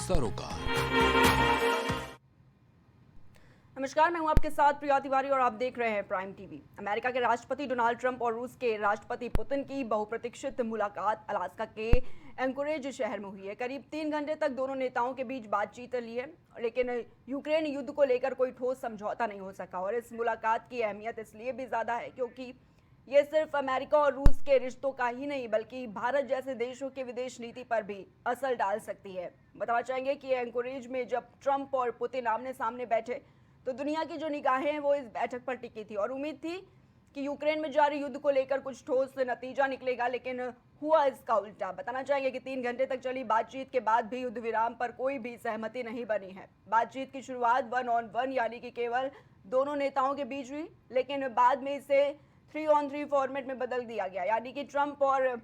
सरोकार। नमस्कार, मैं हूं आपके साथ प्रिया तिवारी और आप देख रहे हैं प्राइम टीवी। अमेरिका के राष्ट्रपति डोनाल्ड ट्रंप और रूस के राष्ट्रपति पुतिन की बहुप्रतीक्षित मुलाकात अलास्का के एंकोरेज शहर में हुई है। करीब 3 घंटे तक दोनों नेताओं के बीच बातचीत रही है, लेकिन यूक्रेन युद्ध को लेकर कोई ठोस समझौता नहीं हो सका। और इस मुलाकात की अहमियत इसलिए भी ज्यादा है क्योंकि ये सिर्फ अमेरिका और रूस के रिश्तों का ही नहीं बल्कि भारत जैसे देशों की विदेश नीति पर भी असर डाल सकती है। बताना चाहेंगे कि एंकोरेज में जब ट्रंप और पुतिन आमने सामने बैठे तो दुनिया की जो निगाहें हैं वो इस बैठक पर टिकी थी और उम्मीद थी कि यूक्रेन में जारी युद्ध को लेकर कुछ ठोस नतीजा निकलेगा, लेकिन हुआ इसका उल्टा। बताना चाहेंगे कि 3 घंटे तक चली बातचीत के बाद भी युद्ध विराम पर कोई भी सहमति नहीं बनी है। बातचीत की शुरुआत 1-on-1 यानी कि केवल दोनों नेताओं के बीच हुई, लेकिन बाद में इसे 3-on-3 फॉर्मेट में बदल दिया गया, यानी कि ट्रंप और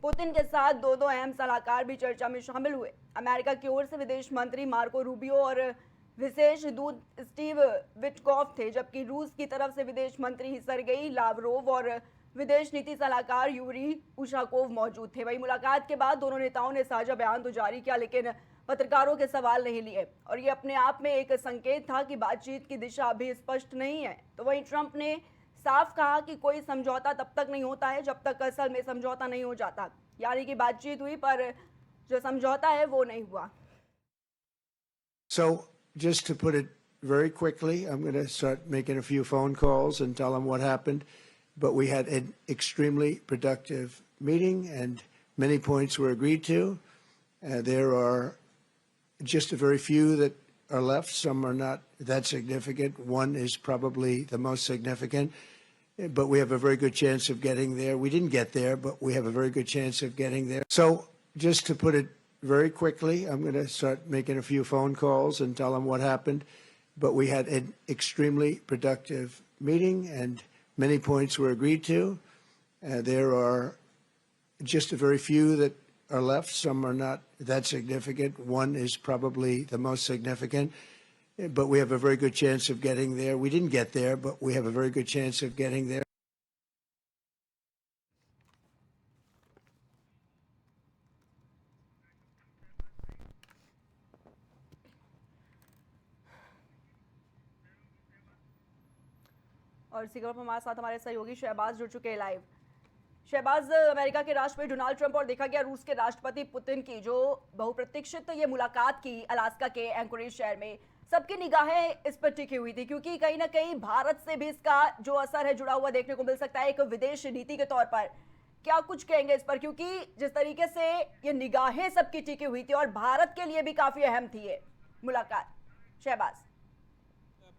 पुतिन के साथ दो अहम सलाहकार भी चर्चा में शामिल हुए। अमेरिका की ओर से विदेश मंत्री मार्को रूबियो और विशेष दूत स्टीव विटकॉफ थे, जबकि रूस की तरफ से विदेश मंत्री सरगेई लावरोव और विदेश नीति सलाहकार यूरी उशाकोव मौजूद थे। वही मुलाकात के बाद दोनों नेताओं ने साझा बयान तो जारी किया, लेकिन पत्रकारों के सवाल नहीं लिए और ये अपने आप में एक संकेत था कि बातचीत की दिशा अभी स्पष्ट नहीं है। तो वहीं ट्रंप ने साफ कहा कि कोई समझौता तब तक नहीं होता है जब तक असल में समझौता नहीं हो जाता, यानी कि बातचीत हुई पर जो समझौता है वो नहीं हुआ। So just to put it very quickly, I'm going to start making a few phone calls and tell them what happened. But we had an extremely productive meeting and many points were agreed to. There are just a very few that are left. Some are not that significant. One is probably the most significant, but we have a very good chance of getting there. We didn't get there, but we have a very good chance of getting there. So just to put it very quickly, I'm going to start making a few phone calls and tell them what happened. But we had an extremely productive meeting and many points were agreed to. There are just a very few that are left. Some are not that significant. One is probably the most significant, but we have a very good chance of getting there. We didn't get there, but we have a very good chance of getting there. और इसी खबर पर हमारे साथ हमारे सहयोगी शहबाज जुड़ चुके हैं लाइव। शहबाज, अमेरिका के राष्ट्रपति डोनाल्ड ट्रंप और देखा गया रूस के राष्ट्रपति पुतिन की जो बहुप्रतीक्षित ये मुलाकात की अलास्का के एंकोरेज शहर में, सबकी निगाहें इस पर टिकी हुई थी क्योंकि कहीं ना कहीं भारत से भी इसका जो असर है जुड़ा हुआ देखने को मिल सकता है एक विदेश नीति के तौर पर। क्या कुछ कहेंगे इस पर, क्योंकि जिस तरीके से ये निगाहें सबकी टिकी हुई थी और भारत के लिए भी काफी अहम थी ये मुलाकात। शहबाज।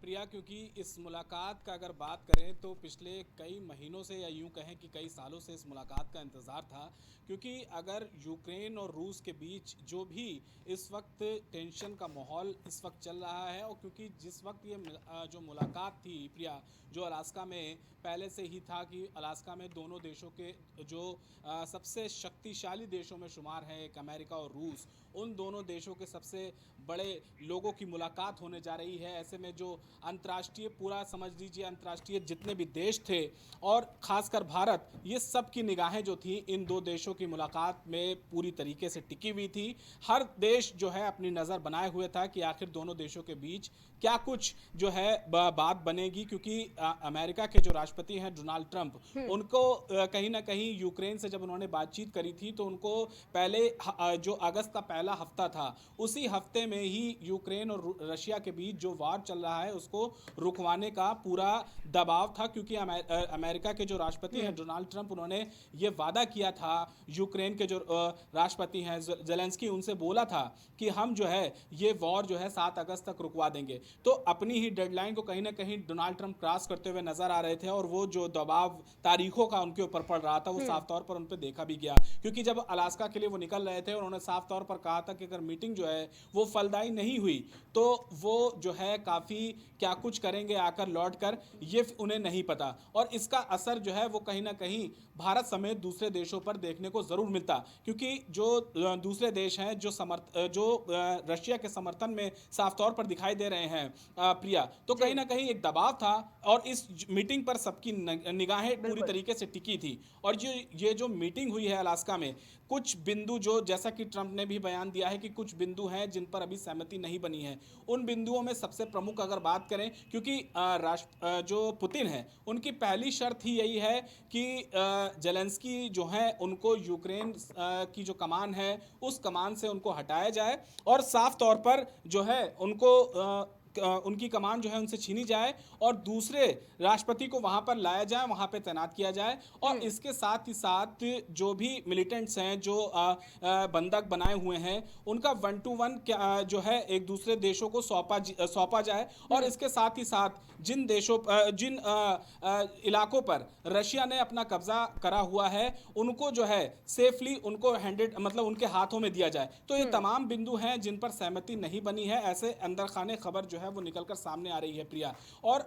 प्रिया, क्योंकि इस मुलाकात का अगर बात करें तो पिछले कई महीनों से या यूं कहें कि कई सालों से इस मुलाकात का इंतज़ार था, क्योंकि अगर यूक्रेन और रूस के बीच जो भी इस वक्त टेंशन का माहौल इस वक्त चल रहा है और क्योंकि जिस वक्त ये जो मुलाकात थी प्रिया, जो अलास्का में पहले से ही था कि अलास्का में दोनों देशों के जो सबसे शक्तिशाली देशों में शुमार है एक अमेरिका और रूस, उन दोनों देशों के सबसे बड़े लोगों की मुलाकात होने जा रही है। ऐसे में जो अंतर्राष्ट्रीय पूरा समझ लीजिए अंतर्राष्ट्रीय जितने भी देश थे और खासकर भारत, ये सब की निगाहें जो थी इन दो देशों की मुलाकात में पूरी तरीके से टिकी हुई थी। हर देश जो है अपनी नज़र बनाए हुए था कि आखिर दोनों देशों के बीच क्या कुछ जो है बात बनेगी, क्योंकि अमेरिका के जो राष्ट्रपति हैं डोनाल्ड ट्रंप, उनको कहीं ना कहीं यूक्रेन से जब उन्होंने बातचीत करी थी तो उनको पहले जो अगस्त का पहला हफ्ता था उसी हफ्ते में ही यूक्रेन और रशिया के बीच जो वार चल रहा है उसको रुकवाने का पूरा दबाव था, क्योंकि अमेरिका के जो राष्ट्रपति हैं डोनाल्ड ट्रंप, उन्होंने ये वादा किया था यूक्रेन के जो राष्ट्रपति हैं ज़ेलेंस्की, उनसे बोला था कि हम जो है ये वॉर जो है 7 अगस्त तक रुकवा देंगे। तो अपनी ही डेडलाइन को कहीं ना कहीं डोनाल्ड ट्रंप क्रॉस करते हुए नजर आ रहे थे और वो जो दबाव तारीखों का उनके ऊपर पड़ रहा था वो साफ तौर पर उन पर देखा भी गया, क्योंकि जब अलास्का के लिए वो निकल रहे थे उन्होंने साफ तौर पर कहा था कि अगर मीटिंग जो है वो फलदायी नहीं हुई तो वो जो है काफ़ी क्या कुछ करेंगे आकर लौट कर, ये उन्हें नहीं पता। और इसका असर जो है वो कहीं ना कहीं भारत समेत दूसरे देशों पर देखने को ज़रूर मिलता, क्योंकि जो दूसरे देश हैं जो रशिया के समर्थन में साफ तौर पर दिखाई दे रहे हैं प्रिया, तो कहीं ना कहीं एक दबाव था और इस मीटिंग पर सबकी निगाहें पूरी तरीके से टिकी थी। और ये जो मीटिंग हुई है अलास्का में, कुछ बिंदु जो, जैसा कि ट्रंप ने भी बयान दिया है कि कुछ बिंदु हैं जिन पर अभी सहमति नहीं बनी है। उन बिंदुओं में सबसे प्रमुख अगर बात करें, क्योंकि जो पुतिन है उनकी पहली शर्त ही यही है कि जेलेंस्की जो है उनको यूक्रेन की जो कमान है उस कमान से उनको हटाया जाए और साफ तौर पर जो है उनको उनकी कमान जो है उनसे छीनी जाए और दूसरे राष्ट्रपति को वहां पर लाया जाए, वहां पे तैनात किया जाए। और इसके साथ ही साथ जो भी मिलिटेंट्स हैं जो बंधक बनाए हुए हैं उनका 1-to-1 जो है एक दूसरे देशों को सौंपा जाए। और इसके साथ ही साथ जिन देशों जिन इलाकों पर रशिया ने अपना कब्जा करा हुआ है उनको जो है सेफली उनको मतलब उनके हाथों में दिया जाए। तो ये तमाम बिंदु हैं जिन पर सहमति नहीं बनी है, ऐसे अंदर खाने खबर जो है वो निकलकर सामने आ रही है प्रिया। और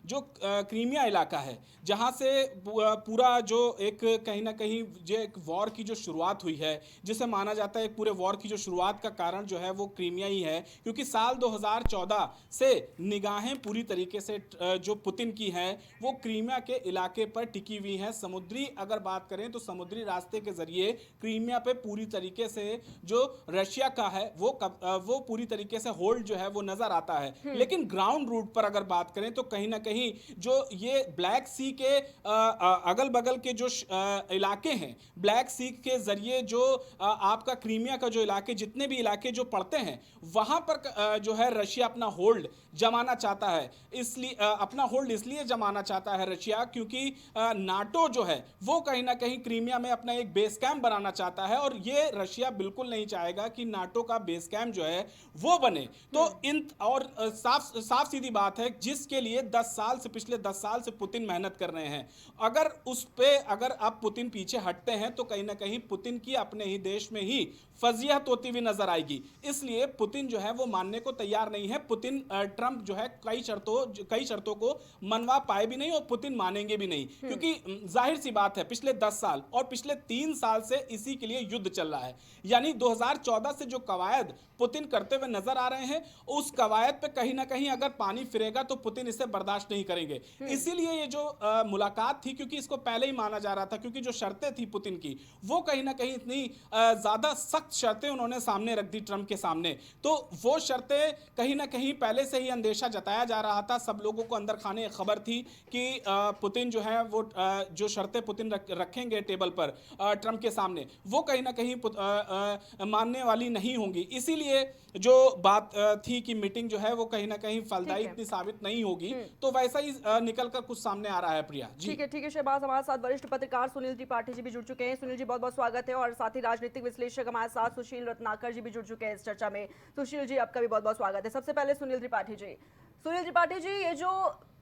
जो क्रीमिया इलाका है जहां से पूरा जो एक कहीं ना कहीं जो एक वॉर की जो शुरुआत हुई है, जिसे माना जाता है पूरे वॉर की जो शुरुआत का कारण जो है वो क्रीमिया ही है, क्योंकि साल 2014 से निगाहें पूरी तरीके से जो पुतिन की हैं वो क्रीमिया के इलाके पर टिकी हुई हैं। समुद्री अगर बात करें तो समुद्री रास्ते के जरिए क्रीमिया पे पूरी तरीके से जो रशिया का है वो पूरी तरीके से होल्ड जो है वो नजर आता है। लेकिन ग्राउंड रूट पर अगर बात करें तो कहीं ना कहीं जो ये ब्लैक सी के अगल बगल के जो इलाके हैं, ब्लैक सी के जरिए जो आपका क्रीमिया का जो इलाके, जितने भी इलाके जो पड़ते हैं वहां पर जो है रशिया अपना होल्ड जमाना चाहता है। इसलिए अपना होल्ड इसलिए जमाना चाहता है रशिया क्योंकि नाटो जो है वो कहीं ना कहीं क्रीमिया में अपना एक बेस कैंप बनाना चाहता है और ये रशिया बिल्कुल नहीं चाहेगा कि नाटो का बेस कैंप जो है वो बने। तो इन और साफ सीधी बात है जिसके लिए 10 साल से, पिछले 10 साल से पुतिन मेहनत कर रहे हैं, अगर उस पे अगर आप पुतिन पीछे हटते हैं तो कहीं ना कहीं पुतिन की अपने ही देश में ही फजीहत होती हुई नजर आएगी। इसलिए पुतिन जो है वो मानने को तैयार नहीं है। पुतिन ट्रंप जो है कई शर्तों को मनवा पाए भी नहीं और पुतिन मानेंगे भी नहीं, क्योंकि जाहिर सी बात है पिछले 10 साल और पिछले 3 साल से इसी के लिए युद्ध चल रहा है। यानी 2014 से जो कवायद पुतिन करते हुए नजर आ रहे हैं उस कवायद पे कहीं ना कहीं अगर पानी फिरेगा तो पुतिन इसे बर्दाश्त नहीं करेंगे। इसीलिए ये जो मुलाकात थी, क्योंकि इसको पहले ही माना जा रहा था, क्योंकि जो शर्तें थी पुतिन की वो कहीं ना कहीं इतनी ज्यादा सख्त शर्तें उन्होंने सामने रख दी ट्रंप के सामने, तो वो शर्तें कहीं ना कहीं पहले से ही अंदेशा जताया जा रहा था। सब लोगों को अंदर खाने खबर थी कि पुतिन जो है वो जो शर्तें पुतिन रखेंगे टेबल पर ट्रंप के सामने वो कहीं ना कहीं मानने वाली नहीं होंगी। इसीलिए जो बात थी कि मीटिंग जो है वो कहीं ना कहीं फलदायी इतनी साबित नहीं होगी, तो वैसा ही निकलकर कुछ सामने आ रहा है प्रिया जी। ठीक है शहबाज, हमारे साथ वरिष्ठ पत्रकार सुनील त्रिपाठी जी भी जुड़ चुके हैं। सुनील जी बहुत बहुत स्वागत है। और साथ ही राजनीतिक विश्लेषक हमारे साथ सुशील रत्नाकर जी भी जुड़ चुके हैं इस चर्चा में। सुशील जी आपका भी बहुत बहुत स्वागत है। सबसे पहले सुनील त्रिपाठी जी, ये जो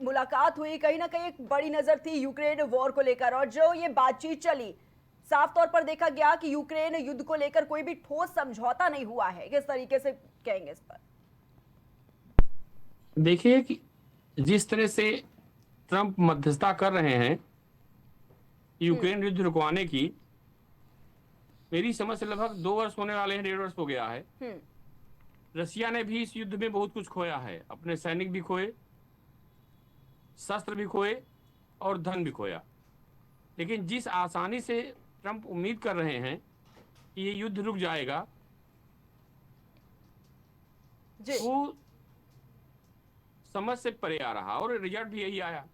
मुलाकात हुई कहीं ना कहीं एक बड़ी नजर थी यूक्रेन वॉर को लेकर, और जो ये बातचीत चली साफ तौर पर देखा गया कि यूक्रेन युद्ध को लेकर कोई भी ठोस समझौता नहीं हुआ है। किस तरीके से कहेंगे इस पर? देखिए कि जिस तरह से ट्रंप मध्यस्थता कर रहे हैं यूक्रेन युद्ध रुकवाने की, मेरी समझ से लगभग 2 वर्ष होने वाले हैं, 1.5 वर्ष हो गया है। रसिया ने भी इस युद्ध में बहुत कुछ खोया है, अपने सैनिक भी खोए, शस्त्र भी खोए और धन भी खोया। लेकिन जिस आसानी से ट्रंप उम्मीद कर रहे हैं कि ये युद्ध रुक जाएगा, वो समझ से परे आ रहा और रिजल्ट भी यही आया।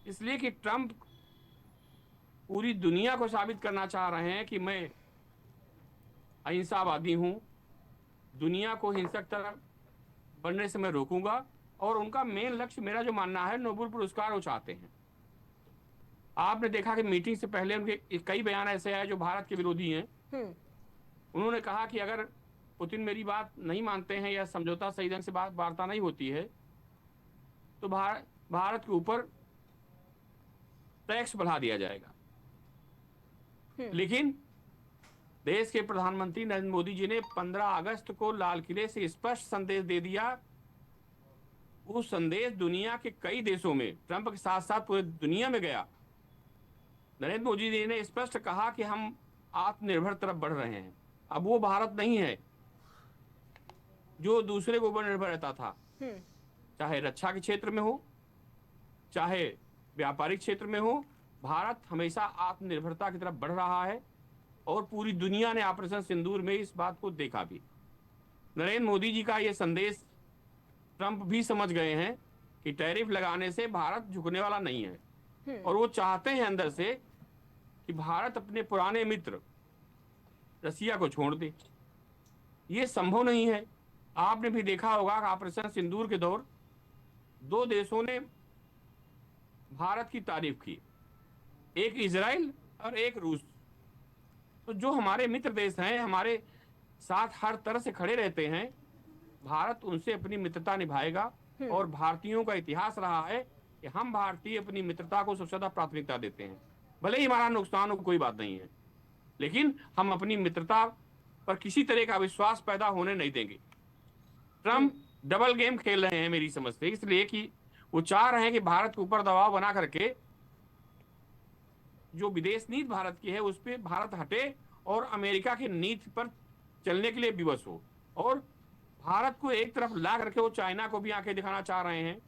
इसलिए कि ट्रंप पूरी दुनिया को साबित करना चाह रहे हैं कि मैं अहिंसावादी हूं, दुनिया को हिंसक तरफ बनने से मैं रोकूंगा, और उनका मेन लक्ष्य, मेरा जो मानना है, नोबेल पुरस्कार वो चाहते हैं। आपने देखा कि मीटिंग से पहले उनके कई बयान ऐसे आए जो भारत के विरोधी हैं। उन्होंने कहा कि अगर पुतिन मेरी बात नहीं मानते हैं या समझौता सही ढंग से वार्ता नहीं होती है तो भारत के ऊपर टैक्स बढ़ा दिया जाएगा। लेकिन देश के प्रधानमंत्री नरेंद्र मोदी जी ने 15 अगस्त को लाल किले से स्पष्ट संदेश दे दिया। वो संदेश दुनिया के कई देशों में, ट्रंप के साथ साथ पूरे दुनिया में गया। नरेंद्र मोदी जी ने स्पष्ट कहा कि हम आत्मनिर्भर तरफ बढ़ रहे हैं। अब वो भारत नहीं है जो दूसरे के ऊपर निर्भर रहता था, चाहे रक्षा के क्षेत्र में हो, चाहे व्यापारिक क्षेत्र में हो। भारत हमेशा आत्मनिर्भरता की तरफ बढ़ रहा है और पूरी दुनिया ने ऑपरेशन सिंदूर में इस बात को देखा भी। नरेंद्र मोदी जी का ये संदेश ट्रंप भी समझ गए हैं कि टैरिफ लगाने से भारत झुकने वाला नहीं है, और वो चाहते हैं अंदर से कि भारत अपने पुराने मित्र रसिया को छोड़ दे। ये संभव नहीं है। आपने भी देखा होगा कि ऑपरेशन सिंदूर के दौर दो देशों ने भारत की तारीफ की, एक इजराइल और एक रूस। तो जो हमारे मित्र देश हैं, हमारे साथ हर तरह से खड़े रहते हैं, भारत उनसे अपनी मित्रता निभाएगा। और भारतीयों का इतिहास रहा है कि हम भारतीय अपनी मित्रता को सबसे ज्यादा प्राथमिकता देते हैं। भले ही हमारा नुकसान हो, कोई बात नहीं है, लेकिन हम अपनी मित्रता पर किसी तरह का विश्वास पैदा होने नहीं देंगे। ट्रंप डबल गेम खेल रहे हैं मेरी समझ से, इसलिए कि वो चाह रहे हैं कि भारत के ऊपर दबाव बना करके जो विदेश नीति भारत की है उस पर भारत हटे और अमेरिका की नीति पर चलने के लिए विवश हो, और भारत को एक तरफ ला करके वो चाइना को भी आंखें दिखाना चाह रहे हैं।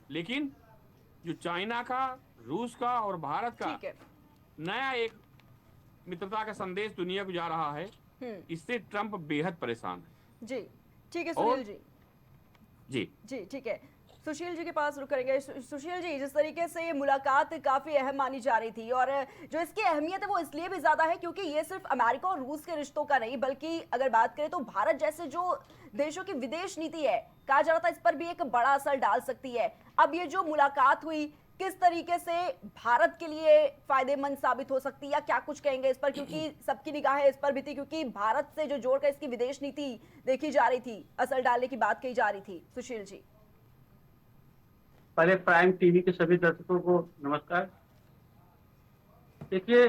लेकिन जो चाइना का, रूस का और भारत का नया एक मित्रता का संदेश दुनिया को जा रहा है, इससे ट्रंप बेहद परेशान है। जी ठीक है सुशील जी। जी ठीक है, सुशील जी के पास रुक करेंगे। सुशील जी, जिस तरीके से ये मुलाकात काफी अहम मानी जा रही थी, और जो इसकी अहमियत है वो इसलिए भी ज्यादा है क्योंकि ये सिर्फ अमेरिका और रूस के रिश्तों का नहीं, बल्कि अगर बात करें तो भारत जैसे जो देशों की विदेश नीति है, कहा जा रहा था इस पर भी एक बड़ा असर डाल सकती है। अब ये जो मुलाकात हुई किस तरीके से भारत के लिए फायदेमंद साबित हो सकती है, या क्या कुछ कहेंगे इस पर, क्योंकि सबकी निगाहें इस पर भी थी, क्योंकि भारत से जो जोड़कर इसकी विदेश नीति देखी जा रही थी, असर डालने की बात कही जा रही थी। सुशील जी, पहले प्राइम टीवी के सभी दर्शकों को नमस्कार। देखिए,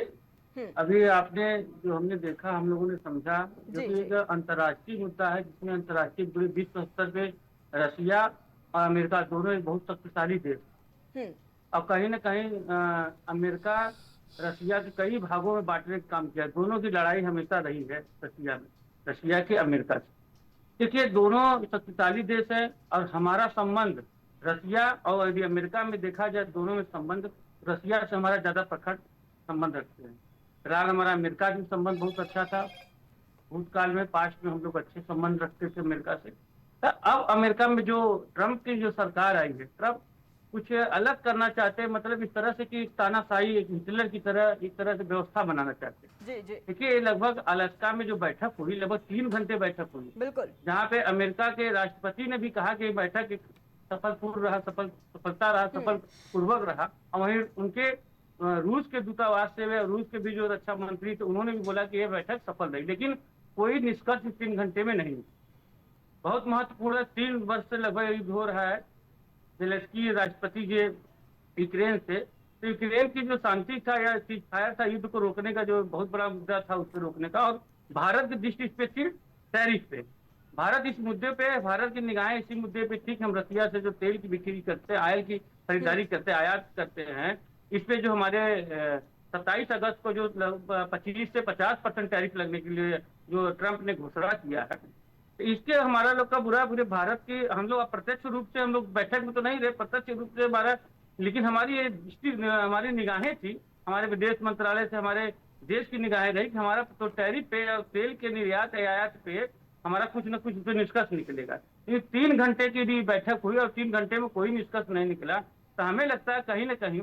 अभी आपने जो हमने देखा, हम लोगों ने समझा, जो कि एक अंतर्राष्ट्रीय मुद्दा है जिसमें अंतर्राष्ट्रीय विश्व स्तर पे रसिया और अमेरिका दोनों एक बहुत शक्तिशाली देश, और कहीं न कहीं अमेरिका रसिया के कई भागों में बांटने का काम किया। दोनों की लड़ाई हमेशा रही है रसिया में, रसिया के अमेरिका से। देखिए, दोनों शक्तिशाली देश है और हमारा संबंध रसिया और यदि अमेरिका में देखा जाए, दोनों में संबंध रसिया से हमारा ज्यादा प्रखर संबंध रखते हैं। फिलहाल हमारा अमेरिका से संबंध बहुत अच्छा था, भूतकाल में, पास्ट में हम लोग अच्छे संबंध रखते थे अमेरिका से। तो अब अमेरिका में जो ट्रंप की जो सरकार आई है, ट्रंप कुछ अलग करना चाहते हैं, मतलब इस तरह से कि तानाशाही, एक हिटलर की तरह एक तरह से व्यवस्था बनाना चाहते हैं। देखिए, लगभग अलास्का में जो बैठक हुई, लगभग 3 घंटे बैठक हुई, बिल्कुल, जहाँ पे अमेरिका के राष्ट्रपति ने भी कहा कि बैठक सफलपूर्व रहा, सफलता रहा, सफल पूर्वक रहा। और वहीं उनके रूस के दूतावास से, रूस के भी जो रक्षा मंत्री थे, उन्होंने भी बोला कि यह बैठक सफल रही, लेकिन कोई निष्कर्ष 3 घंटे में नहीं। बहुत महत्वपूर्ण, 3 वर्ष से लगभग युद्ध हो रहा है जेलेंस्की राष्ट्रपति के यूक्रेन से। तो यूक्रेन की जो शांति था या सीजफायर था, युद्ध को रोकने का जो बहुत बड़ा मुद्दा था, उसको रोकने का, और भारत की दृष्टि इस पे थी टैरिफ पे। भारत इस मुद्दे पे, भारत की निगाहें इसी मुद्दे पे थी कि हम रसिया से जो तेल की बिक्री करते हैं, ऑयल की खरीदारी करते हैं, आयात करते हैं, इस पे जो हमारे 27 अगस्त को जो 25 से 50% टैरिफ लगने के लिए जो ट्रंप ने घोषणा किया है, तो इसके हमारा लोग का पूरे भारत की, हम लोग अप्रत्यक्ष रूप से, हम लोग बैठक में तो नहीं रहे, प्रत्यक्ष रूप से हमारा, लेकिन हमारी ये दृष्टि, हमारी निगाहें थी, हमारे विदेश मंत्रालय से हमारे देश की निगाहें रही कि हमारा तो टैरिफ पे और तेल के निर्यात आयात पे हमारा कुछ न कुछ तो निष्कर्ष निकलेगा। ये 3 घंटे की भी बैठक हुई और 3 घंटे में कोई निष्कर्ष नहीं निकला। तो हमें लगता है कहीं न कहीं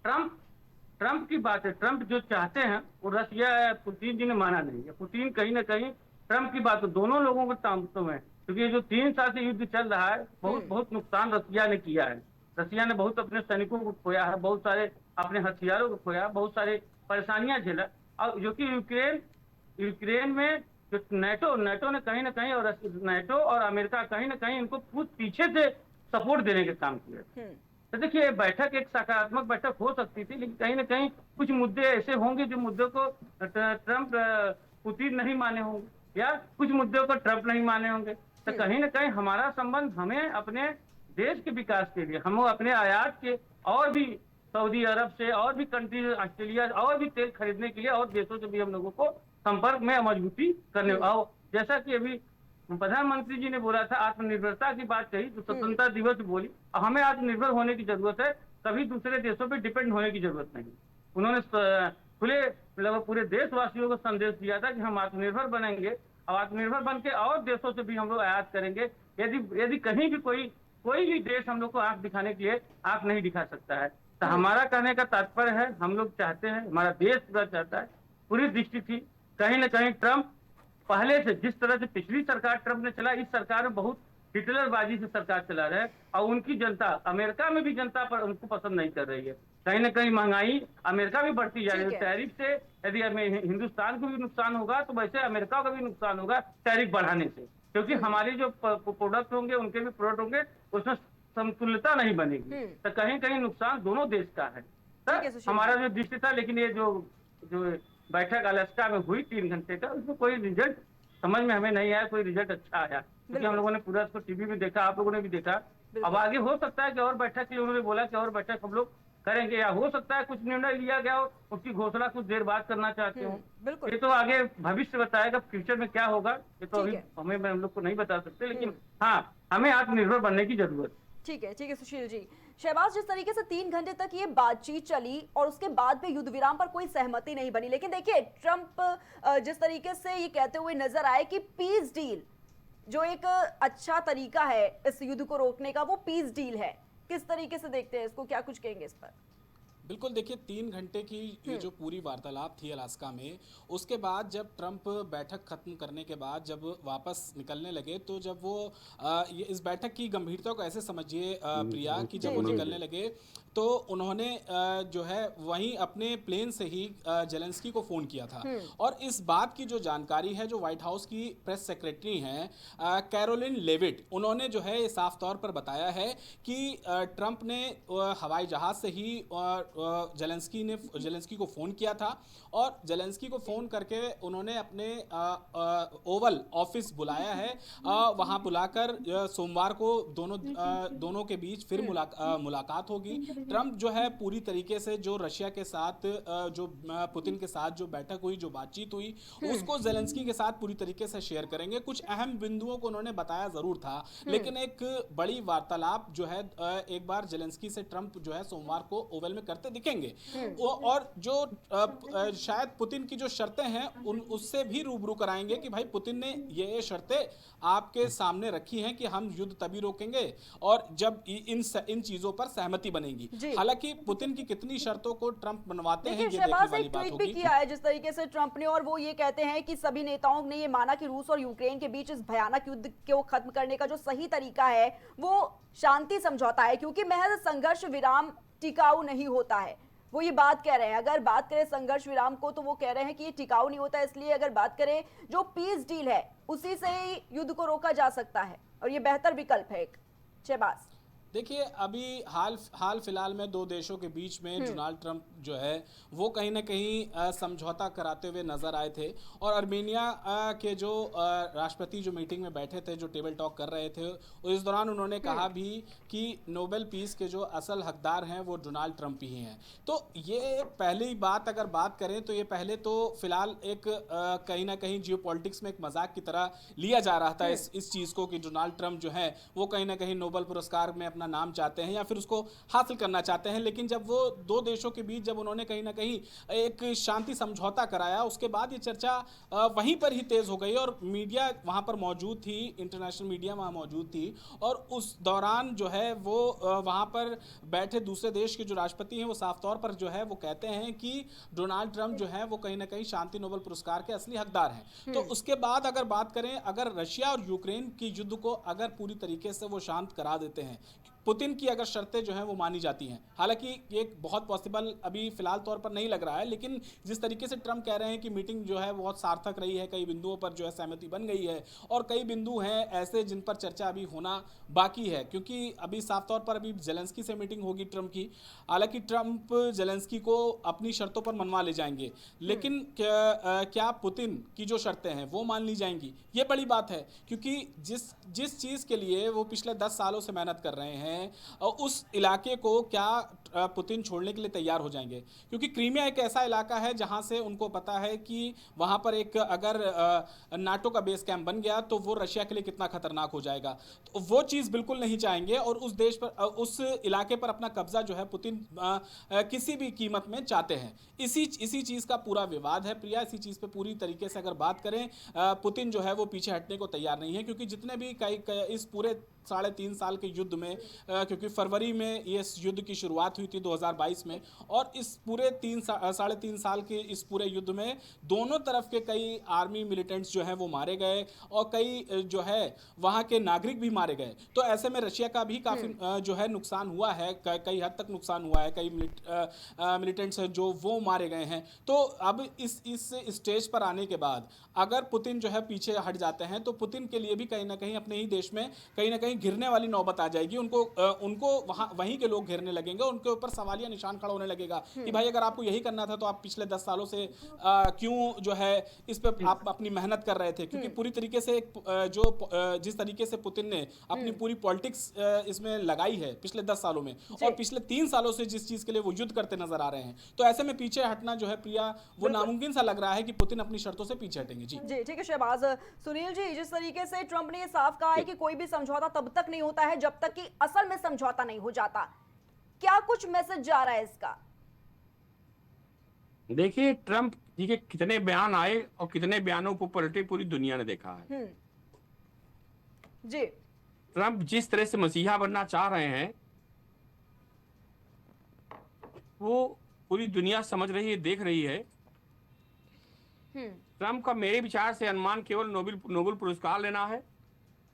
ट्रंप की बात है, ट्रंप जो चाहते हैं वो रसिया, पुतिन जी ने माना नहीं है। पुतिन कहीं न कहीं ट्रंप की बात, दोनों लोगों को तामतों में, क्योंकि जो 3 साल से युद्ध चल रहा है, बहुत नुकसान रसिया ने किया है। रसिया ने बहुत अपने सैनिकों को खोया है, बहुत सारे अपने हथियारों को खोया, बहुत सारे परेशानियां झेला। और जो कि यूक्रेन में जो नेटो ने कहीं ना कहीं, और नेटो और अमेरिका कहीं ना कहीं इनको खुद पीछे से सपोर्ट देने के काम किया। तो देखिए, बैठक एक सकारात्मक बैठक हो सकती थी, लेकिन कहीं ना कहीं कुछ मुद्दे ऐसे होंगे जो मुद्दों को ट्रंप, पुतिन नहीं माने होंगे, या कुछ मुद्दों को ट्रंप नहीं माने होंगे। तो कहीं ना कहीं हमारा संबंध, हमें अपने देश के विकास के लिए, हम अपने आयात के, और भी सऊदी अरब से, और भी कंट्री, ऑस्ट्रेलिया, और भी तेल खरीदने के लिए, और देशों से भी हम लोगों को संपर्क में मजबूती करने। और जैसा कि अभी प्रधानमंत्री जी ने बोला था, आत्मनिर्भरता की बात कही, तो स्वतंत्रता दिवस बोली, हमें आत्मनिर्भर होने की जरूरत है, कभी दूसरे देशों पे डिपेंड होने की जरूरत नहीं। उन्होंने खुले मतलब पूरे देशवासियों को संदेश दिया था कि हम आत्मनिर्भर बनेंगे और आत्मनिर्भर बन के और देशों से भी हम लोग आयात करेंगे। यदि यदि कहीं भी कोई भी देश हम लोग को आंख दिखाने के लिए आंख नहीं दिखा सकता है। तो हमारा कहने का तात्पर्य है, हम लोग चाहते हैं, हमारा देश पूरा चाहता है, पूरी दृष्टि थी कहीं ना कहीं ट्रंप पहले से जिस तरह से पिछली सरकार ट्रंप ने चला, इस सरकार में बहुत हिटलरबाजी से सरकार चला रहे हैं और उनकी जनता, अमेरिका में भी जनता पर उनको पसंद नहीं कर रही है। कहीं ना कहीं महंगाई अमेरिका भी बढ़ती जा रही है। ठीक है। टैरिफ से यदि हमें हिंदुस्तान को भी नुकसान होगा तो वैसे अमेरिका को भी नुकसान होगा टैरिफ बढ़ाने से, क्योंकि हमारे जो प्रोडक्ट होंगे उनके भी प्रोडक्ट होंगे, उसमें समतुल्यता नहीं बनेगी। तो कहीं कहीं नुकसान दोनों देश का है। है, तो सुशील हमारा जो दृष्टि था, लेकिन ये जो बैठक अलास्का में हुई 3 घंटे का, उसमें कोई रिजल्ट समझ में हमें नहीं आया, कोई रिजल्ट अच्छा आया, क्योंकि हम लोगों ने पूरा उसको टीवी में देखा, आप लोगों ने भी देखा। अब आगे हो सकता है कि और बैठक के लिए उन्होंने बोला कि और बैठक हम लोग करेंगे, या हो सकता है कुछ निर्णय लिया गया हो, उसकी घोषणा कुछ देर बाद करना चाहते हो। बिल्कुल। ये तो आगे भविष्य बताएगा, फ्यूचर में क्या होगा, ये तो ठीक अभी है। हमें हम लोग को नहीं बता सकते, लेकिन हाँ, हमें आत्मनिर्भर बनने की जरूरत है। ठीक है सुशील जी। शहबाज, जिस तरीके से 3 घंटे तक ये बातचीत चली और उसके बाद भी युद्ध विराम पर कोई सहमति नहीं बनी, लेकिन देखिए ट्रंप जिस तरीके से ये कहते हुए नजर आए कि पीस डील जो एक अच्छा तरीका है इस युद्ध को रोकने का, वो पीस डील है। किस तरीके से देखते हैं इसको, क्या कुछ कहेंगे इस पर? बिल्कुल, देखिए 3 घंटे की ये जो पूरी वार्तालाप थी अलास्का में, उसके बाद जब ट्रंप बैठक खत्म करने के बाद जब वापस निकलने लगे, तो जब वो ये इस बैठक की गंभीरता को ऐसे समझिए प्रिया, कि जब वो निकलने लगे तो उन्होंने जो है वहीं अपने प्लेन से ही जेलेंस्की को फ़ोन किया था। और इस बात की जो जानकारी है, जो व्हाइट हाउस की प्रेस सेक्रेटरी हैं कैरोलिन लेविट, उन्होंने जो है ये साफ तौर पर बताया है कि ट्रंप ने हवाई जहाज़ से ही जेलेंस्की को फ़ोन किया था और जेलेंस्की को फ़ोन करके उन्होंने अपने ओवल ऑफिस बुलाया है। वहाँ बुलाकर सोमवार को दोनों के बीच फिर मुलाकात होगी। ट्रंप जो है पूरी तरीके से जो रशिया के साथ जो पुतिन के साथ जो बैठक हुई, जो बातचीत हुई, उसको जेलेंस्की के साथ पूरी तरीके से शेयर करेंगे। कुछ अहम बिंदुओं को उन्होंने बताया जरूर था, लेकिन एक बड़ी वार्तालाप जो है एक बार जेलेंस्की से ट्रंप जो है सोमवार को ओवल में करते दिखेंगे। और जो शायद पुतिन की जो शर्तें हैं उससे भी रूबरू कराएंगे कि भाई पुतिन ने ये शर्तें आपके सामने रखी हैं कि हम युद्ध तभी रोकेंगे और जब इन चीजों पर सहमति बनेगी। हालांकि पुतिन की कितनी शर्तों को ट्रंप मनवाते हैं, ये देखने वाली बात होगी। भी किया है जिस तरीके से ट्रंप ने, और वो ये कहते हैं कि सभी नेताओं ने ये माना कि रूस और यूक्रेन के बीच इस भयानक युद्ध को खत्म करने का जो सही तरीका है वो शांति समझौता है, क्योंकि महज संघर्ष विराम टिकाऊ नहीं होता है। वो ये बात कह रहे हैं, अगर बात करें संघर्ष विराम को तो वो कह रहे हैं कि ये टिकाऊ नहीं होता, इसलिए अगर बात करें जो पीस डील है उसी से ही युद्ध को रोका जा सकता है और ये बेहतर विकल्प है। शहबाज, देखिए अभी हाल फिलहाल में 2 देशों के बीच में डोनाल्ड ट्रंप जो है वो कहीं ना कहीं समझौता कराते हुए नजर आए थे और अर्मेनिया के जो राष्ट्रपति जो मीटिंग में बैठे थे, जो टेबल टॉक कर रहे थे, इस दौरान उन्होंने कहा भी कि नोबेल पीस के जो असल हकदार हैं वो डोनाल्ड ट्रंप ही हैं। तो ये पहली बात अगर बात करें तो ये पहले तो फिलहाल एक कहीं ना कहीं जियोपॉलिटिक्स में एक मजाक की तरह लिया जा रहा था इस चीज़ को कि डोनाल्ड ट्रंप जो है वो कहीं ना कहीं नोबेल पुरस्कार में अपना नाम चाहते हैं या फिर उसको हासिल करना चाहते हैं। लेकिन जब वो 2 देशों के बीच जब उन्होंने कहीं ना कहीं एक शांति समझौता कराया, उसके बाद ये चर्चा वहीं पर ही तेज हो गई और मीडिया वहां पर मौजूद थी, इंटरनेशनल मीडिया वहां मौजूद थी और उस दौरान जो है वो वहां पर बैठे दूसरे देश के जो राष्ट्रपति हैं वो साफ तौर पर जो है वो कहते हैं कि डोनाल्ड ट्रंप जो है वो कहीं ना कहीं शांति नोबेल पुरस्कार के असली हकदार हैं। तो उसके बाद अगर बात करें, अगर रशिया और यूक्रेन की युद्ध को अगर पूरी तरीके से वो शांत करा देते हैं, पुतिन की अगर शर्तें जो हैं वो मानी जाती हैं, हालांकि ये बहुत पॉसिबल अभी फिलहाल तौर पर नहीं लग रहा है, लेकिन जिस तरीके से ट्रंप कह रहे हैं कि मीटिंग जो है बहुत सार्थक रही है, कई बिंदुओं पर जो है सहमति बन गई है और कई बिंदु हैं ऐसे जिन पर चर्चा अभी होना बाकी है, क्योंकि अभी साफ तौर पर अभी जेलेंस्की से मीटिंग होगी ट्रंप की। हालांकि ट्रंप जेलेंस्की को अपनी शर्तों पर मनवा ले जाएंगे, लेकिन क्या पुतिन की जो शर्तें हैं वो मान ली जाएंगी, ये बड़ी बात है। क्योंकि जिस चीज़ के लिए वो पिछले 10 सालों से मेहनत कर रहे हैं, हैं उस इलाके को क्या पुतिन छोड़ने के लिए तैयार हो जाएंगे? क्योंकि क्रीमिया एक ऐसा इलाका है जहां से उनको पता है कि वहां पर एक अगर नाटो का बेस कैंप बन गया तो वो रशिया के लिए कितना खतरनाक हो जाएगा। तो वो चीज़ बिल्कुल नहीं चाहेंगे और उस देश पर उस इलाके पर अपना कब्जा जो है पुतिन किसी भी कीमत में चाहते हैं। इसी चीज़ का पूरा विवाद है प्रिया। इसी चीज़ पे पूरी तरीके से अगर बात करें, पुतिन जो है वो पीछे हटने को तैयार नहीं है, क्योंकि जितने भी इस पूरे 3.5 साल के युद्ध में, क्योंकि फरवरी में ये युद्ध की शुरुआत हुई थी 2022 में, और इस पूरे 3.5 साल के इस पूरे युद्ध में दोनों तरफ के कई आर्मी मिलिटेंट्स जो हैं वो मारे गए और कई जो है वहाँ के नागरिक भी मारे गए। तो ऐसे में रशिया का भी काफ़ी जो है नुकसान हुआ है, कई हद तक नुकसान हुआ है। कई मिलिटेंट्स हैं जो वो मारे गए हैं। तो अब इस स्टेज पर आने के बाद अगर पुतिन जो है पीछे हट जाते हैं तो पुतिन के लिए भी कहीं ना कहीं अपने ही देश में कहीं ना कहीं घिरने वाली नौबत आ जाएगी। उनको वहीं के लोग घेरने लगेंगे, उनके ऊपर सवालिया निशान खड़ा होने लगेगा कि भाई अगर आपको यही करना था तो आप पिछले 10 सालों से क्यों जो है इस पे आप अपनी मेहनत कर रहे थे? क्योंकि पूरी तरीके से जिस तरीके से पुतिन ने अपनी पूरी पॉलिटिक्स इसमें लगाई है पिछले 10 सालों में, और पिछले 3 सालों से जिस चीज के लिए वो युद्ध करते नजर आ रहे हैं, तो ऐसे में पीछे हटना जो है प्रिया वो नामुमकिन सा लग रहा है कि पुतिन अपनी शर्तों से पीछे हटेंगे। जी ठीक है शहबाज। सुनील जी, जिस तरीके से ट्रंप ने ये साफ कहा है कि कोई भी समझौता तब तक नहीं होता है जब तक कि असल में समझौता नहीं हो जाता, क्या कुछ मैसेज जा रहा है इसका? देखिए, ट्रंप जी के कितने बयान आए और कितने बयानों को पलटे पूरी दुनिया ने देखा है। जी, ट्रंप जिस तरह से मसीहा बनना चाह रहे हैं वो पूरी दुनिया समझ रही है, देख रही है। ट्रंप का मेरे विचार से अनुमान केवल नोबेल पुरस्कार लेना है,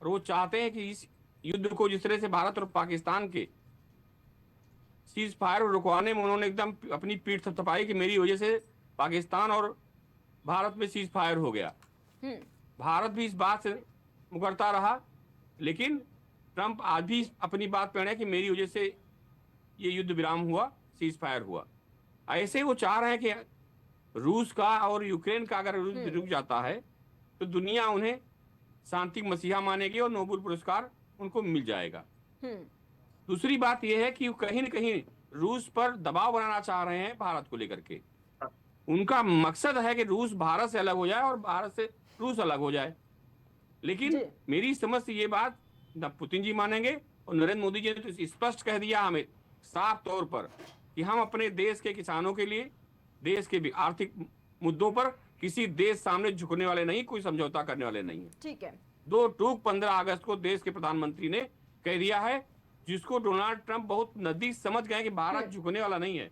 और वो चाहते हैं कि इस युद्ध को जिस तरह से भारत और पाकिस्तान के सीज फायर रुकवाने में उन्होंने एकदम अपनी पीठ थपथपाई कि मेरी वजह से पाकिस्तान और भारत में सीज फायर हो गया। भारत भी इस बात से मुकरता रहा, लेकिन ट्रंप आज भी अपनी बात पे अड़े कि मेरी वजह से ये युद्ध विराम हुआ, सीज फायर हुआ। ऐसे वो चाह रहे हैं कि रूस का और यूक्रेन का अगर युद्ध रुक जाता है तो दुनिया उन्हें शांति मसीहा मानेगी और नोबेल पुरस्कार उनको मिल जाएगा। दूसरी बात यह है कि वो कहीं न कहीं रूस पर दबाव बनाना चाह रहे हैं भारत को लेकर के। उनका मकसद है कि रूस भारत से अलग हो जाए और भारत से रूस अलग हो जाए। लेकिन मेरी समझ से ये बात न पुतिन जी मानेंगे, और नरेंद्र मोदी जी ने तो स्पष्ट कह दिया हमें साफ तौर पर कि हम अपने देश के किसानों के लिए, देश के भी आर्थिक मुद्दों पर किसी देश सामने झुकने वाले नहीं, कोई समझौता करने वाले नहीं है। ठीक है। 15 अगस्त को देश के प्रधानमंत्री ने कह दिया है, जिसको डोनाल्ड ट्रंप बहुत नजदीक समझ गए कि भारत झुकने वाला नहीं है।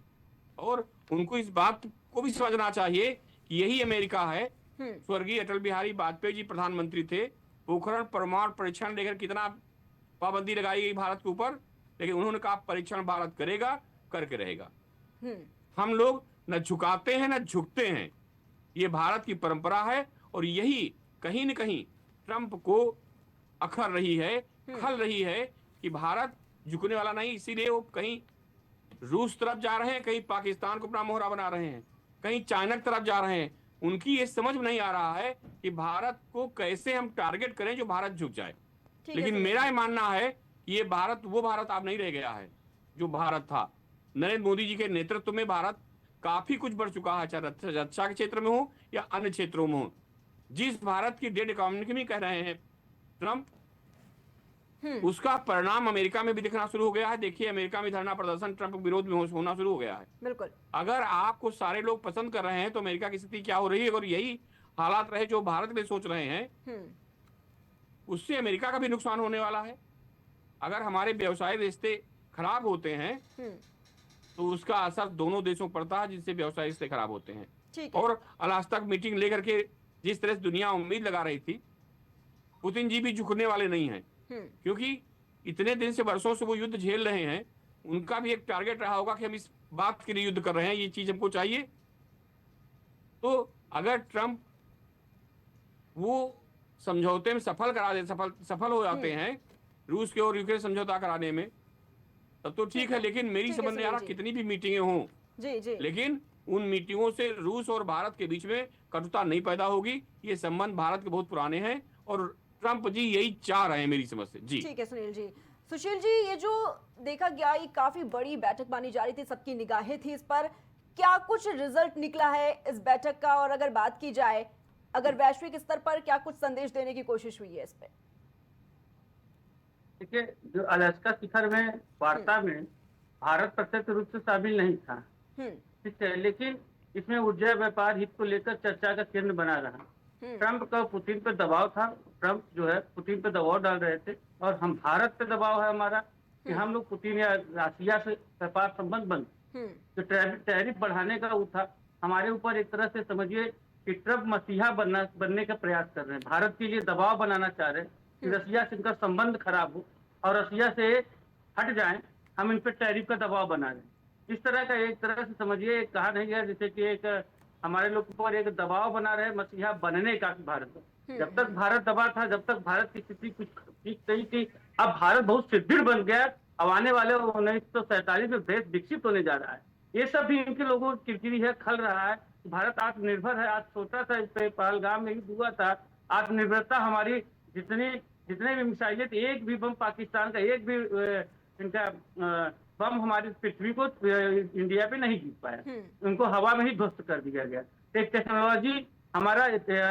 और उनको इस बात को भी समझना चाहिए कि यही अमेरिका है। स्वर्गीय अटल बिहारी वाजपेयी जी प्रधानमंत्री थे, पोखरण परमाणु परीक्षण लेकर कितना पाबंदी लगाई गई भारत के ऊपर, लेकिन उन्होंने कहा परीक्षण भारत करेगा, करके रहेगा। हम लोग न झुकाते हैं न झुकते हैं, ये भारत की परंपरा है। और यही कहीं न कहीं ट्रंप को अखर रही है, खल रही है कि भारत झुकने वाला नहीं। इसीलिए वो कहीं रूस तरफ जा रहे हैं, कहीं पाकिस्तान को अपना मोहरा बना रहे हैं, कहीं चाइना की तरफ जा रहे हैं। उनकी ये समझ में नहीं आ रहा है कि भारत को कैसे हम टारगेट करें जो भारत झुक जाए। लेकिन मेरा ये मानना है कि ये भारत वो भारत अब नहीं रह गया है जो भारत था। नरेंद्र मोदी जी के नेतृत्व में भारत काफी कुछ बढ़ चुका है, चाहे रक्षा के क्षेत्र में हो या अन्य क्षेत्रों में हो। जिस भारत की डेड इकोनॉमी कह रहे हैं ट्रंप, उसका परिणाम अमेरिका में भी दिखना शुरू हो गया है। देखिए, अमेरिका में धरना प्रदर्शन ट्रंप विरोध में होना शुरू हो गया है। बिल्कुल। अगर आपको सारे लोग पसंद कर रहे हैं तो अमेरिका की स्थिति क्या हो रही है? अगर यही हालात रहे जो भारत में सोच रहे हैं, उससे अमेरिका का भी नुकसान होने वाला है। अगर हमारे व्यवसायिक रिश्ते खराब होते हैं तो उसका असर दोनों देशों पर पड़ता है, जिससे व्यवसायिक रिश्ते खराब होते हैं। और अलास्का मीटिंग लेकर के जिस तरह से दुनिया उम्मीद लगा रही थी, पुतिन जी भी झुकने वाले नहीं हैं, क्योंकि इतने दिन से, वर्षों से वो युद्ध झेल रहे हैं। उनका भी एक टारगेट रहा होगा कि हम इस बात के लिए युद्ध कर रहे हैं, ये चीज हमको चाहिए। तो अगर ट्रंप वो समझौते में सफल हो जाते हैं रूस के और यूक्रेन समझौता कराने में, तब तो ठीक है। लेकिन मेरी समझ नहीं आ रहा कितनी भी मीटिंगें हों, लेकिन उन मीटिंगों से रूस और भारत के बीच में कटुता नहीं पैदा होगी। ये संबंध भारत के बहुत पुराने हैं और ट्रंप जी यही चाह रहे हैं मेरी समझ से। जी ठीक है सुनील जी। सुशील जी, ये जो देखा गया ये काफी बड़ी बैठक मानी जा रही थी, सबकी निगाहें थी इस पर, क्या कुछ रिजल्ट निकला है इस बैठक का? और अगर बात की जाए, अगर वैश्विक स्तर पर क्या कुछ संदेश देने की कोशिश हुई है इस पे? देखिए, जो अलास्का शिखर में वार्ता में भारत प्रत्यक्ष रूप से शामिल नहीं था, हम्म ठीक है, लेकिन इसमें ऊर्जा व्यापार हित को लेकर चर्चा का केंद्र बना रहा। ट्रंप का पुतिन पर दबाव था, ट्रंप जो है पुतिन पर दबाव डाल रहे थे, और हम भारत पे दबाव है हमारा कि हम लोग पुतिन या रसिया से व्यापार संबंध बंद, जो टैरिफ बढ़ाने का वो था हमारे ऊपर, एक तरह से समझिए कि ट्रंप मसीहा बनने का प्रयास कर रहे हैं, भारत के लिए दबाव बनाना चाह रहे हैं कि रसिया से इनका संबंध खराब हो और रसिया से हट जाए, हम इन पर टैरिफ का दबाव बना रहे हैं। इस तरह का एक तरह से समझिए, कहा नहीं गया जैसे कि एक हमारे लोग पर एक दबाव बना रहे मसीहा बनने का भारत। जब तक भारत दबा था, जब तक भारत की स्थिति कुछ ठीक नहीं थी, अब भारत बहुत सुदृढ़ बन गया। अब आने वाले 1947 में देश विकसित होने जा रहा है। ये सब भी इनके लोगों की किरकिरी है, खल रहा है। भारत आत्मनिर्भर है। आज छोटा सा इस पे पहलगाम में ही हुआ था। आत्मनिर्भरता हमारी जितने भी मिसाइलें थे, एक भी बम पाकिस्तान का, एक भी इनका बम हमारी पृथ्वी को इंडिया पे नहीं जीत पाया, उनको हवा में ही ध्वस्त कर दिया गया। एक टेक्नोलॉजी हमारा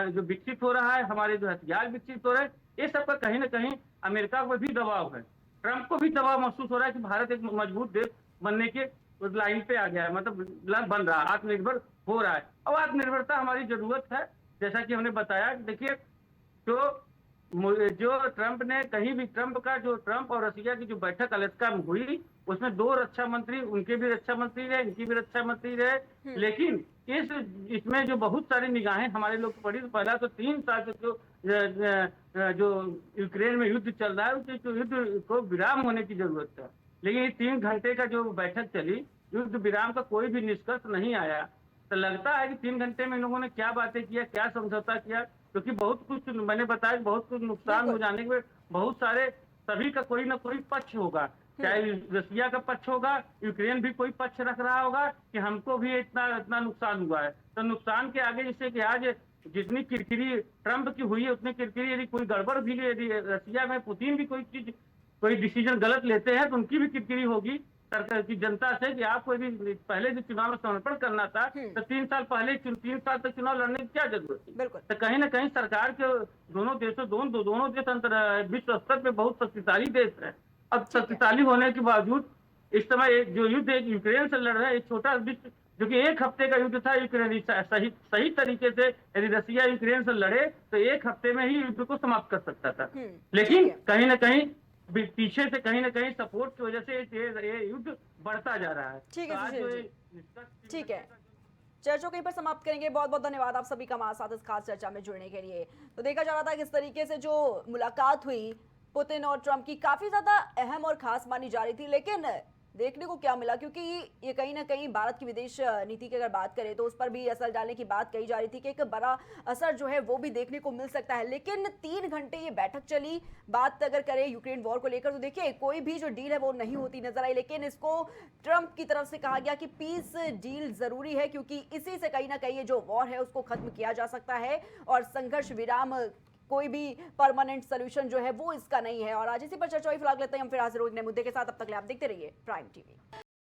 जो विकसित हो रहा है, हमारे जो हथियार विकसित हो रहे हैं, ये सब का कहीं ना कहीं अमेरिका को भी दबाव है, ट्रंप को भी दबाव महसूस हो रहा है कि भारत एक मजबूत देश बनने के लाइन पे आ गया है, मतलब बन रहा है, आत्मनिर्भर हो रहा है। अब आत्मनिर्भरता हमारी जरूरत है, जैसा कि हमने बताया। देखिए, जो ट्रंप ने कहीं भी ट्रंप और रसिया की जो बैठक अलास्का में हुई, उसमें 2 रक्षा मंत्री, उनके भी रक्षा मंत्री रहे, इनकी भी रक्षा मंत्री रहे। लेकिन इसमें जो बहुत सारी निगाहें हमारे लोग को पड़ी, तो पहला तो 3 साल से जो यूक्रेन में युद्ध चल रहा है, उस युद्ध को विराम होने की जरूरत है। लेकिन ये 3 घंटे का जो बैठक चली, युद्ध विराम का कोई भी निष्कर्ष नहीं आया। तो लगता है कि 3 घंटे में इन लोगों ने क्या बातें किया, क्या समझौता किया, क्योंकि बहुत कुछ मैंने बताया, बहुत कुछ नुकसान हो जाने के बहुत सारे, सभी का कोई ना कोई पक्ष होगा, चाहे रसिया का पक्ष होगा, यूक्रेन भी कोई पक्ष रख रहा होगा कि हमको भी इतना नुकसान हुआ है। तो नुकसान के आगे जैसे कि आज जितनी किरकिरी ट्रंप की हुई है, उतनी किरकिरी यदि कोई गड़बड़ भी यदि रसिया में पुतिन भी कोई डिसीजन गलत लेते हैं, तो उनकी भी किरकिरी होगी सरकार की जनता से कि आपको यदि पहले जो चुनाव में समर्पण करना था, तो 3 साल पहले 3 साल तक चुनाव लड़ने की क्या जरूरत थी। तो कहीं ना कहीं सरकार के दोनों देश विश्व स्तर पे बहुत शक्तिशाली देश है। अब शक्तिशाली होने के बावजूद इस समय जो युद्ध एक यूक्रेन से लड़ रहा है, एक छोटा विश्व, जो कि 1 हफ्ते का युद्ध था, यूक्रेन सही तरीके से यदि रसिया यूक्रेन से लड़े तो 1 हफ्ते में ही युद्ध को समाप्त कर सकता था। लेकिन कहीं ना कहीं पीछे से कहीं ना कहीं सपोर्ट की वजह से ये युद्ध बढ़ता जा रहा है। ठीक है, ठीक है, चर्चा कहीं पर समाप्त करेंगे। बहुत बहुत धन्यवाद आप सभी का हमारे साथ इस खास चर्चा में जुड़ने के लिए। तो देखा जा रहा था किस तरीके से जो मुलाकात हुई पुतिन और ट्रंप की, काफी ज्यादा अहम और खास मानी जा रही थी, लेकिन देखने को क्या मिला, क्योंकि ये कहीं ना कहीं भारत की विदेश नीति की अगर बात करें तो उस पर भी असर डालने की बात कही जा रही थी कि एक बड़ा असर जो है वो भी देखने को मिल सकता है। लेकिन 3 घंटे ये बैठक चली। बात अगर करें यूक्रेन वॉर को लेकर, तो देखिए कोई भी जो डील है वो नहीं होती नजर आई, लेकिन इसको ट्रंप की तरफ से कहा गया कि पीस डील जरूरी है, क्योंकि इसी से कहीं ना कहीं ये जो वॉर है उसको खत्म किया जा सकता है, और संघर्ष विराम कोई भी परमानेंट सोल्यूशन जो है वो इसका नहीं है। और आज इसी पर चर्चा हुई। फिलहाल लेते हैं हम फिर हाजिर होंगे नए मुद्दे के साथ। अब तक ले आप देखते रहिए प्राइम टीवी।